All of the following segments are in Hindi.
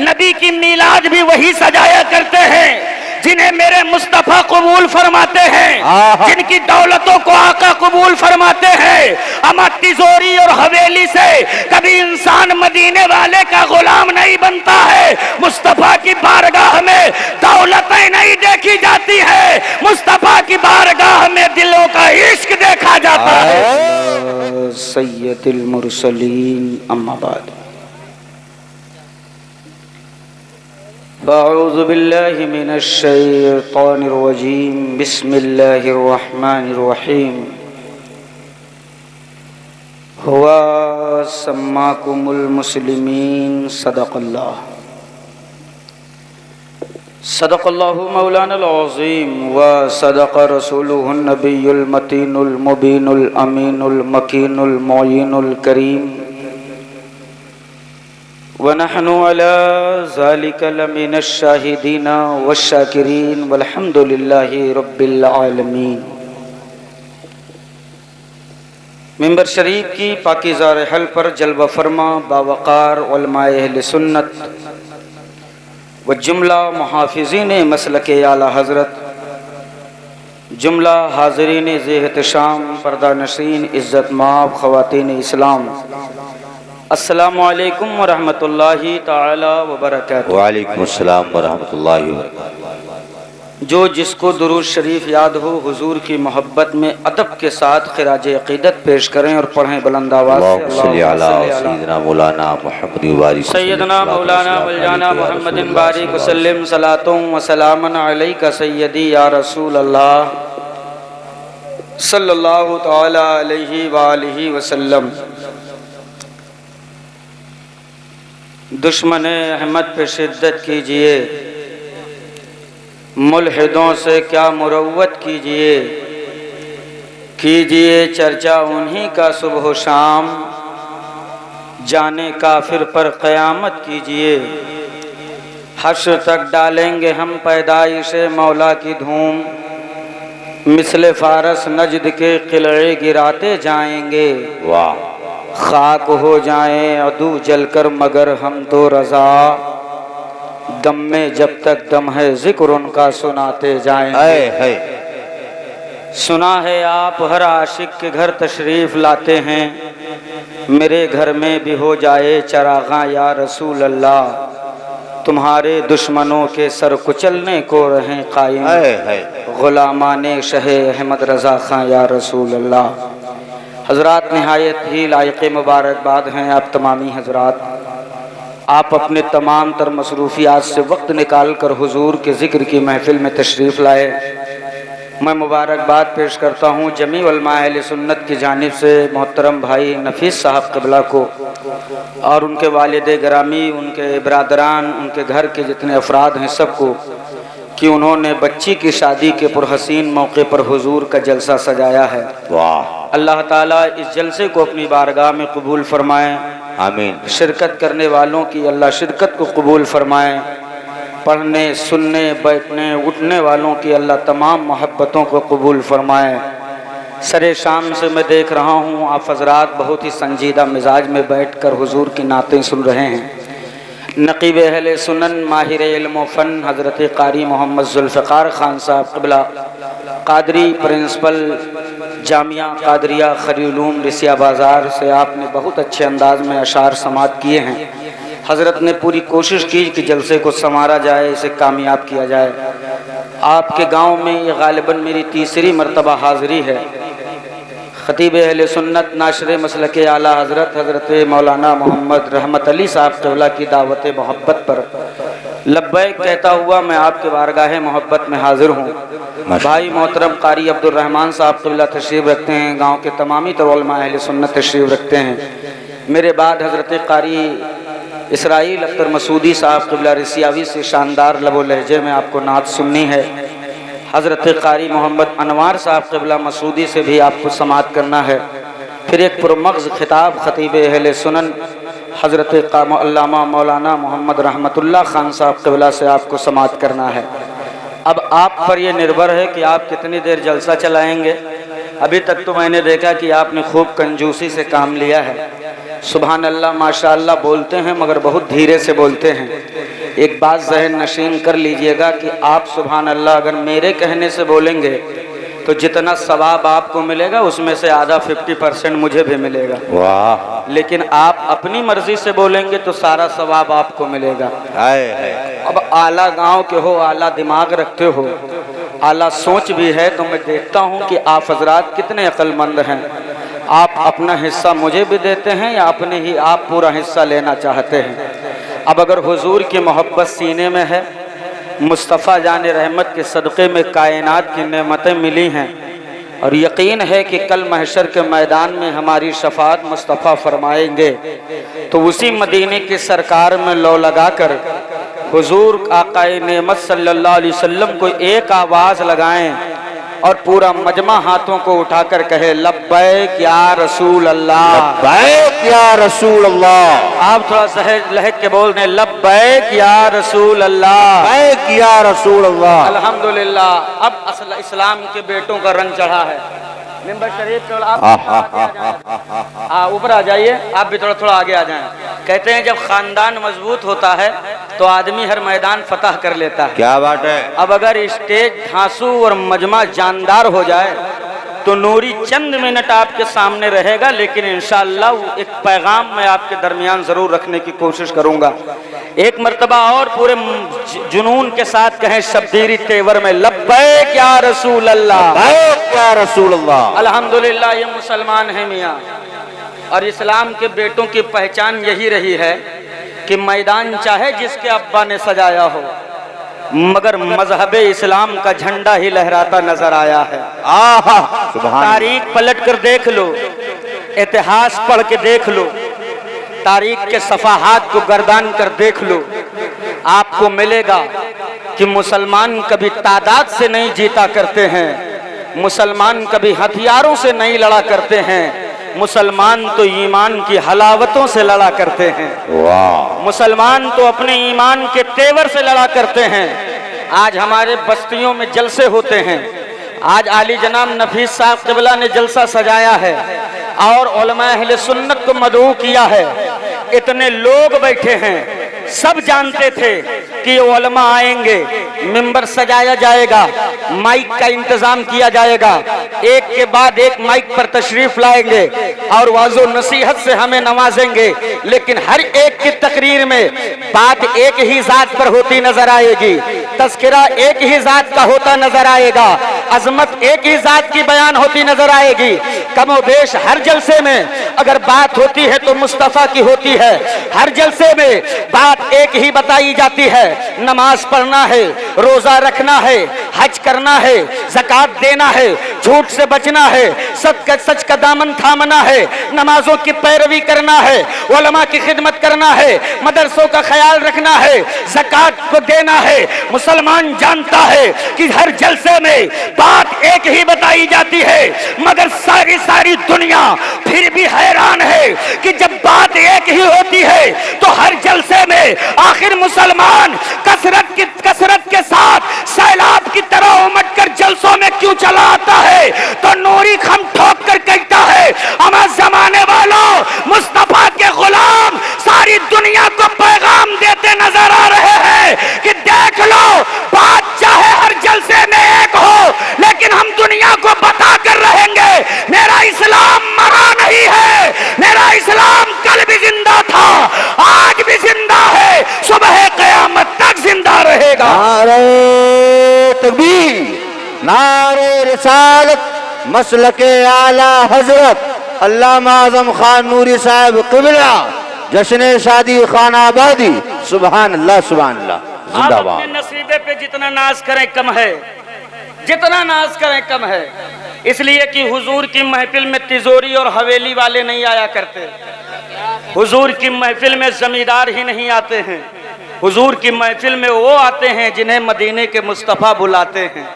नबी की मीलाद भी वही सजाया करते हैं जिन्हें मेरे मुस्तफा कबूल फरमाते हैं, जिनकी दौलतों को आका कबूल फरमाते हैं। अमा तिजोरी और हवेली से कभी इंसान मदीने वाले का गुलाम नहीं बनता है। मुस्तफा की बारगाह में दौलतें नहीं देखी जाती है, मुस्तफा की बारगाह में दिलों का इश्क देखा जाता है। सय्यदुल मुरसलीन अम्मा बाद। अऊज़ु बिल्लाहि मिनश शैतानिर रजीम। बिस्मिल्लाहिर रहमानिर रहीम। हुवा सम्माकुमुल मुस्लिमीन। सदक़ल्लाह। सदक़ल्लाहु मौलानाल अज़ीम व सदक़ रसूलुहुन नबियुल मतीनुल मुबीनुल अमीनुल मकीनुल मुईनुल करीम व नहनु अला ज़ालिका लमिनश शाहिदीना वश्शाकिरीन वल्हम्दुलिल्लाहि रब्बिल आलमीन। मिंबर शरीफ की पाकीज़ा रहल पर जलवा फरमा बावक़ार उलमाए अहले सुन्नत व जुमला मुहाफ़िज़ीन मसलके आला हज़रत, जुमला हाज़रीन ज़ेहतशाम, पर्दा नशीन, इज़्ज़त माब ख़वातीन इस्लाम, अस्सलामु अलैकुम व रहमतुल्लाहि ताला व बरकातुहू। वालेकुम अस्सलाम व रहमतुल्लाहि व बरकातुहू। जो जिसको दुरूद शरीफ याद हो हुजूर की मोहब्बत में अदब के साथ खिराज अक़ीदत पेश करें और पढ़ें बुलंद आवाज़ से। सय्यदना मौलाना मुहम्मद बारिक सैयदना मौलाना मौलाना मुहम्मदिन बारिक वसल्लम सलातुं व सलामन अलैका सय्यदी या रसूल अल्लाह सल्लल्लाहु तआला अलैहि व आलिहि वसल्लम। दुश्मन अहमद पे शिद्दत कीजिए, मुल्हिदों से क्या मुरव्वत कीजिए, कीजिए चर्चा उन्हीं का सुबह शाम, जाने काफिर पर क़यामत कीजिए। हश्र तक डालेंगे हम पैदाइशे मौला की धूम, मिसले फारस नजद के किले गिराते जाएंगे। वाह। खाक हो जाएं अदू जलकर मगर हम तो रज़ा, दम में जब तक दम है जिक्र उनका सुनाते जाएंगे। सुना है आप हर आशिक के घर तशरीफ़ लाते हैं, मेरे घर में भी हो जाए चराग़ां या रसूल अल्लाह, तुम्हारे दुश्मनों के सर कुचलने को रहें कायम, ग़ुलामाने शहे अहमद रज़ा खां या रसूल अल्लाह। हज़रात नहायत ही लायक़ मुबारकबाद हैं आप तमामी हज़रात। आप अपने तमाम तर मसरूफ़ियात से वक्त निकाल कर हुजूर के ज़िक्र की महफ़िल में तशरीफ़ लाए। मैं मुबारकबाद पेश करता हूँ जमी उलमाए अहले सुन्नत की जानिब से मोहतरम भाई नफ़ीस साहब क़िबला को और उनके वालिद गिरामी, उनके बरादरान, उनके घर के जितने अफराद हैं सबको, कि उन्होंने बच्ची की शादी के पुरहसीन मौके पर हुजूर का जलसा सजाया है। वाह। अल्लाह ताला इस जलसे को अपनी बारगाह में कबूल फरमाएँ। आमीन। शिरकत करने वालों की अल्लाह शिरकत को कबूल फरमाएँ। पढ़ने, सुनने, बैठने, उठने वालों की अल्लाह तमाम मोहब्बतों को कबूल फरमाएँ। सरे शाम से मैं देख रहा हूँ आप हज़रात बहुत ही संजीदा मिजाज में बैठ कर हुजूर की नातें सुन रहे हैं। नक़ीब अहले सुनन माहिर इल्म व फ़न हज़रत क़ारी मोहम्मद ज़ुल्फ़िकार ख़ान साहब क़िबला, क़ादरी प्रिंसिपल जामिया क़ादरिया खरीलूम रिसिया बाज़ार से आपने बहुत अच्छे अंदाज में अशार समात किए हैं। हज़रत ने पूरी कोशिश की कि जलसे को संवारा जाए, इसे कामयाब किया जाए। आपके गांव में ये गालिबन मेरी तीसरी मरतबा हाज़िरी है। ख़तीब अहले सुन्नत नाशरे मसलके आला हज़रत हज़रत मौलाना मोहम्मद रहमत अली साहब क़िबला की दावत मोहब्बत पर लब्बैक कहता हुआ मैं आपके बारगाह मोहब्बत में हाज़िर हूँ। भाई मोहतरम क़ारी अब्दुर्रहमान साहब क़िबला तशरीफ़ रखते हैं, गाँव के तमामी तर उलमा अहले सुन्नत तशरीफ़ रखते हैं। मेरे बाद हज़रत क़ारी इसराइल अख्तर मसूदी साहब क़िबला रिसियावी से शानदार लबो लहजे में आपको नात सुननी है। हज़रत क़ारी मोहम्मद अनवार साहब क़िबला मसूदी से भी आपको समात करना है। फिर एक पुरमग़्ज़ खिताब ख़तीब अहले सुनन हज़रत अल्लामा मौलाना मोहम्मद रहमतुल्लाह ख़ान साहब क़िबला से आपको समात करना है। अब आप पर यह निर्भर है कि आप कितनी देर जलसा चलाएँगे। अभी तक तो मैंने देखा कि आपने खूब कंजूसी से काम लिया है, सुभान अल्लाह माशाअल्लाह बोलते हैं मगर बहुत धीरे से बोलते हैं। एक बात ज़हन नशीन कर लीजिएगा कि आप सुभान अल्लाह अगर मेरे कहने से बोलेंगे तो जितना सवाब आपको मिलेगा उसमें से आधा 50% मुझे भी मिलेगा। वाह, लेकिन आप अपनी मर्जी से बोलेंगे तो सारा सवाब आपको मिलेगा। अब आला गांव के हो, आला दिमाग रखते हो, आला सोच भी है, तो मैं देखता हूं कि आप हजरात कितने अक्लमंद हैं। आप अपना हिस्सा मुझे भी देते हैं या अपने ही आप पूरा हिस्सा लेना चाहते हैं। अब अगर हुजूर की मोहब्बत सीने में है, मुस्तफ़ा जान रहमत के सदक़े में कायनात की नेमतें मिली हैं और यकीन है कि कल महशर के मैदान में हमारी शफाअत मुस्तफ़ा फरमाएंगे, तो उसी मदीने की सरकार में लो लगाकर हुजूर आकाए नेमत सल्लल्लाहु अलैहि वसल्लम को एक आवाज़ लगाएं और पूरा मजमा हाथों को उठाकर कहे लब्बैक या रसूल अल्लाह, लब्बैक या रसूल अल्लाह। आप थोड़ा सहज लहक के बोल दें लब्बैक या रसूल अल्लाह, लब्बैक या रसूल अल्लाह। अल्हम्दुलिल्लाह। अब असल इस्लाम के बेटों का रंग चढ़ा है। मेंबर शरीफ थोड़ा आप ऊपर आ जाइए, आप भी थोड़ा थोड़ा आगे आ जाएं। कहते हैं जब खानदान मजबूत होता है तो आदमी हर मैदान फतह कर लेता है। क्या बात है। अब अगर स्टेज धांसू और मजमा जानदार हो जाए तो नूरी चंद मिनट आपके सामने रहेगा, लेकिन इंशाअल्लाह वो एक पैगाम मैं आपके दरमियान जरूर रखने की कोशिश करूंगा। एक मर्तबा और पूरे जुनून के साथ कहें शब्बीरी तेवर में लब्बैक या रसूल अल्लाह, लब्बैक या रसूल अल्लाह। अल्हम्दुलिल्लाह ये मुसलमान है मियाँ, और इस्लाम के बेटों की पहचान यही रही है कि मैदान चाहे जिसके अब्बा ने सजाया हो, मगर मजहब इस्लाम का झंडा ही लहराता नजर आया है। तारीख पलट कर देख लो, इतिहास पढ़ के देख लो, तारीख के सफाहात को गर्दान कर देख लो, आपको मिलेगा कि मुसलमान कभी तादाद से नहीं जीता करते हैं, मुसलमान कभी हथियारों से नहीं लड़ा करते हैं, मुसलमान तो ईमान की हलावतों से लड़ा करते हैं। वाह, मुसलमान तो अपने ईमान के तेवर से लड़ा करते हैं। आज हमारे बस्तियों में जलसे होते हैं। आज आली जनाब नफीस साहब क़िबला ने जलसा सजाया है और उलमा अहले सुन्नत को मदऊ किया है। इतने लोग बैठे हैं, सब जानते थे कि ये उलमा आएंगे, मिंबर सजाया जाएगा, माइक का इंतजाम किया जाएगा, एक के बाद एक माइक पर तशरीफ लाएंगे और वाज़ो नसीहत से हमें नवाजेंगे। लेकिन हर एक की तकरीर में बात एक ही जात पर होती नजर आएगी, तज़किरा एक ही जात का होता नजर आएगा, अजमत एक ही जात की बयान होती नजर आएगी। कमोबेश हर जलसे में अगर बात होती है तो मुस्तफ़ा की होती है। हर जलसे में बात एक ही बताई जाती है, नमाज पढ़ना है, रोजा रखना है, हज करना है, ज़कात देना है, झूठ से बचना है, सच का दामन थामना है, नमाजों की पैरवी करना है, उलमा की खिदमत करना है, मदरसों का ख्याल रखना है, ज़कात को देना है। मुसलमान जानता है कि हर जलसे में बात एक ही बताई जाती है, मगर सारी दुनिया फिर भी हैरान है कि जब बात एक ही होती है तो हर जलसे में आखिर मुसलमान कसरत के साथ सैलाब की तरह उमड़ कर जलसों में क्यों चला आता है। तो नूरी खम ठोक कर कहता है हमारे जमाने वालों, मुस्तफा के गुलाम सारी दुनिया को पैगाम देते नजर आ रहे हैं कि देख लो, बात चाहे हर जलसे में एक हो, लेकिन हम दुनिया को बता कर रहेंगे मेरा इस्लाम मरा नहीं है, मेरा इस्लाम कल भी जिंदा था, आज भी जिंदा है, सुबह क़यामत तक जिंदा रहेगा। नारे तकबीर, नारे रिसालत, मसलके आला हजरत अल्लामा आज़म खान नूरी साहब क़िबला, जश्न शादी खान आबादी। सुभान अल्लाह, सुभान अल्लाह, जिंदाबाद। अपने नसीबे पे जितना नाज करें कम है, जितना नाज करें कम है। इसलिए कि हुजूर की महफिल में तिजोरी और हवेली वाले नहीं आया करते, हुजूर की महफिल में जमींदार ही नहीं आते हैं, हुजूर की महफिल में वो आते हैं जिन्हें मदीने के मुस्तफ़ा बुलाते हैं।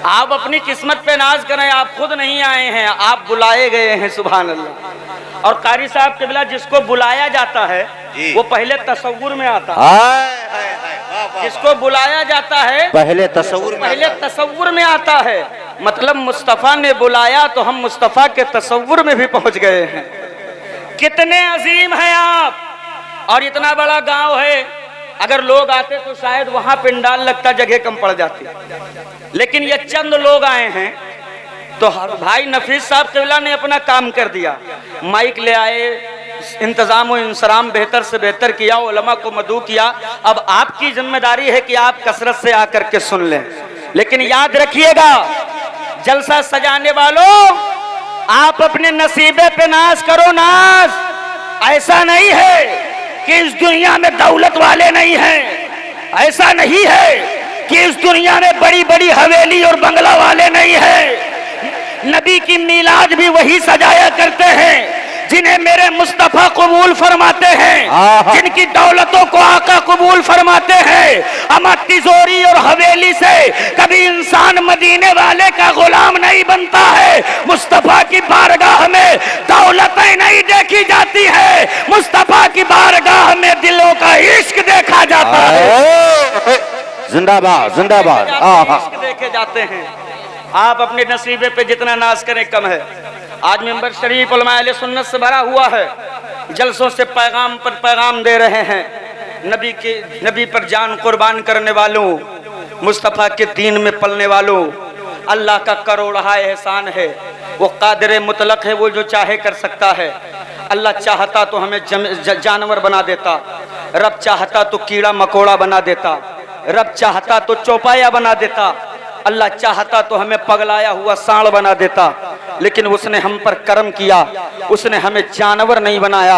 आप अपनी किस्मत पे नाज करें, आप खुद नहीं आए हैं, आप बुलाए गए हैं। सुभान अल्लाह। और कारी साहब क़िबला, जिसको बुलाया जाता है वो पहले तसव्वुर में आता है, जिसको बुलाया जाता है पहले तसव्वुर में आता है। मतलब मुस्तफ़ा ने बुलाया तो हम मुस्तफ़ा के तसव्वुर में भी पहुंच गए हैं। कितने अजीम हैं आप। और इतना बड़ा गांव है, अगर लोग आते तो शायद वहां पिंडाल लगता, जगह कम पड़ जाती। लेकिन ये चंद लोग आए हैं तो भाई नफीस साहब किबला ने अपना काम कर दिया। माइक ले आए, इंतजाम और इंसराम बेहतर से बेहतर किया, उलमा को मदू किया। अब आपकी जिम्मेदारी है कि आप कसरत से आकर के सुन लें। लेकिन याद रखिएगा, जलसा सजाने वालों, आप अपने नसीबे पे नाज करो नाज। ऐसा नहीं है कि इस दुनिया में दौलत वाले नहीं हैं, ऐसा नहीं है कि इस दुनिया में बड़ी बड़ी हवेली और बंगला वाले नहीं हैं। नबी की मीलाद भी वही सजाया करते हैं जिन्हें मेरे मुस्तफा कबूल फरमाते हैं, जिनकी दौलतों को आका कबूल फरमाते हैं। अमा तिजोरी और हवेली से कभी इंसान मदीने वाले का गुलाम नहीं बनता है। मुस्तफा की बारगाह में दौलतें नहीं देखी जाती है, मुस्तफा की बारगाह में दिलों का इश्क देखा जाता है। जिंदाबाद जिंदाबाद। इश्क देखे जाते हैं। आप अपने नसीबे पे जितना नाज करें कम है। आज मिंबर शरीफ उलमा अहले सुन्नत से भरा हुआ है, जलसों से पैगाम पर पैगाम दे रहे हैं। नबी पर जान कुर्बान करने वालों, मुस्तफ़ा के दीन में पलने वालों, अल्लाह का करोड़हा एहसान है। वो कादिर मुतलक है, वो जो चाहे कर सकता है। अल्लाह चाहता तो हमें जानवर बना देता, रब चाहता तो कीड़ा मकोड़ा बना देता, रब चाहता तो चौपाया बना देता, अल्लाह चाहता तो हमें पगलाया हुआ सांड बना देता। लेकिन उसने हम पर करम किया, उसने हमें जानवर नहीं बनाया,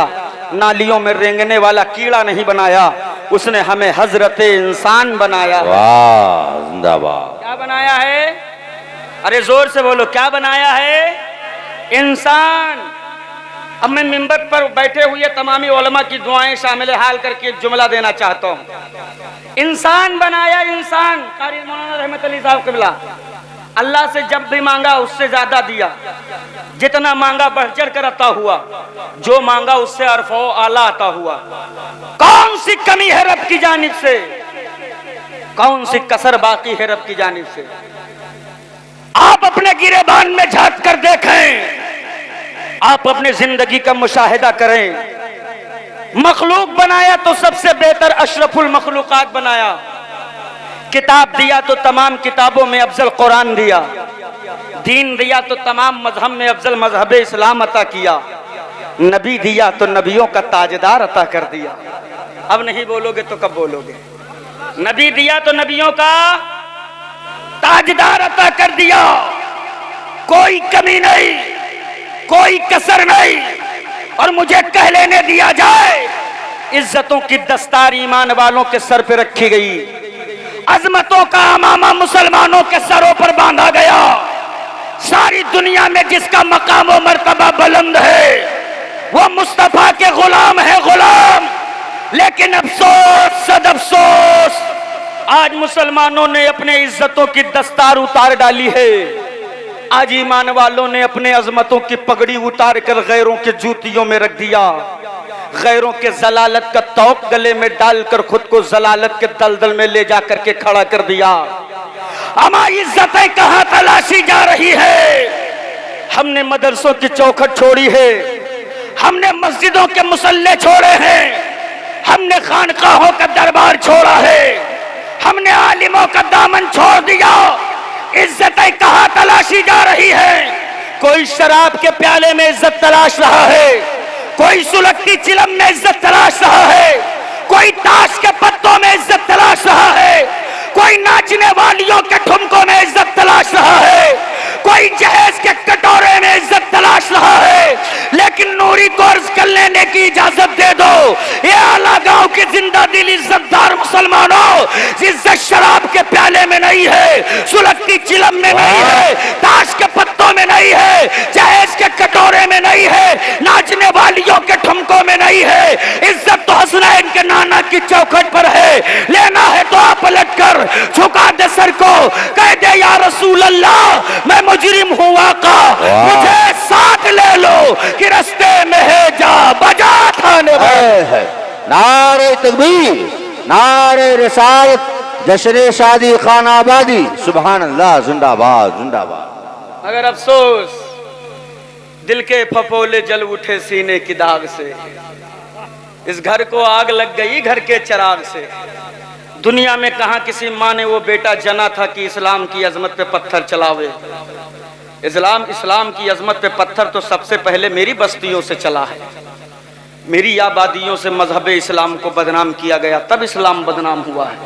नालियों में रेंगने वाला कीड़ा नहीं बनाया, उसने हमें हजरत इंसान बनाया। वाह जिंदाबाद। क्या बनाया है? अरे जोर से बोलो, क्या बनाया है? इंसान। अब मैं मिंबर पर बैठे हुए तमामी उलमा की दुआएं शामिल हाल करके एक जुमला देना चाहता हूँ। इंसान बनाया, इंसान। कारी मौलाना रहमत अली साहब किबला, अल्लाह से जब भी मांगा उससे ज्यादा दिया, जितना मांगा बढ़ चढ़ कर अता हुआ, जो मांगा उससे अरफो आला अता हुआ। कौन सी कमी है रब की जानिब से, कौन सी कसर बाकी है रब की जानिब से? आप अपने गिरेबान में झांक कर देखें, आप अपने जिंदगी का मुशाहिदा करें। मखलूक बनाया तो सबसे बेहतर अशरफुल मखलूकात बनाया। किताब दिया तो तमाम किताबों में अफजल कुरान दिया। दीन दिया तो तमाम मजहब में अफजल मजहब इस्लाम अता किया। नबी दिया तो नबियों का ताजदार अता कर दिया। अब नहीं बोलोगे तो कब बोलोगे? नबी दिया तो नबियों का ताजदार अता कर दिया। कोई कमी नहीं, कोई कसर नहीं। और मुझे कह लेने दिया जाए, इज्जतों की दस्तार ईमान वालों के सर पे रखी गई, अजमतों का अमामा मुसलमानों के सरों पर बांधा गया। सारी दुनिया में जिसका मकाम व मर्तबा बुलंद है वो मुस्तफा के गुलाम है, गुलाम। लेकिन अफसोस सद अफसोस, आज मुसलमानों ने अपने इज्जतों की दस्तार उतार डाली है। आज ईमान वालों ने अपने अजमतों की पगड़ी उतार कर गैरों के जूतियों में रख दिया। गैरों के जलालत का तौक गले में डालकर खुद को जलालत के दलदल में ले जाकर के खड़ा कर दिया। हमारी इज्जतें कहां तलाशी जा रही है? हमने मदरसों की चौखट छोड़ी है, हमने मस्जिदों के मुसल्ले छोड़े हैं, हमने खानकाहों का दरबार छोड़ा है, हमने आलिमों का दामन छोड़ दिया। इज्जतें कहां तलाशी जा रही है? कोई शराब के प्याले में इज्जत तलाश रहा है, कोई सुलगती चिलम में इज्जत तलाश रहा है, कोई ताश के पत्तों में इज्जत तलाश रहा है, कोई नाचने वालियों के ठुमकों में इज्जत तलाश रहा है, कोई जहेज के कटोरे में इज्जत तलाश रहा है। लेकिन नूरी को अर्ज कर लेने की इजाजत दे दो, ये आला गांव के जिंदा दिल इज्जतदार मुसलमानों, इज्जत शराब के प्याले में नहीं है, सुलगती चिलम में नहीं है, ताश के पत्तों में नहीं है, जहेज के कटोरे में नहीं है, नाचने वालियों के ठुमकों में नहीं है। इज्जत तो हसनैन के नाना की चौखट पर है। लेना है तो आप पलट कर झुका दे सर को, कह दे या रसूल अल्लाह मैं मुजरिम हूँ आका, मुझे साथ ले लो कि रास्ते में है जा बजा थाने। नारे तकबीर, नारे रिसालत, जश्न शादी खान आबादी, सुभान अल्लाह, जिंदाबाद जिंदाबाद। मगर अफसोस दिल के फपोले जल उठे सीने की दाग से, इस घर को आग लग गई घर के चिराग से। दुनिया में कहां किसी माँ ने वो बेटा जना था कि इस्लाम की अजमत पे पत्थर चलावे। इस्लाम की अजमत पे पत्थर तो सबसे पहले मेरी बस्तियों से चला है। मेरी आबादियों से मजहब इस्लाम को बदनाम किया गया, तब इस्लाम बदनाम हुआ है।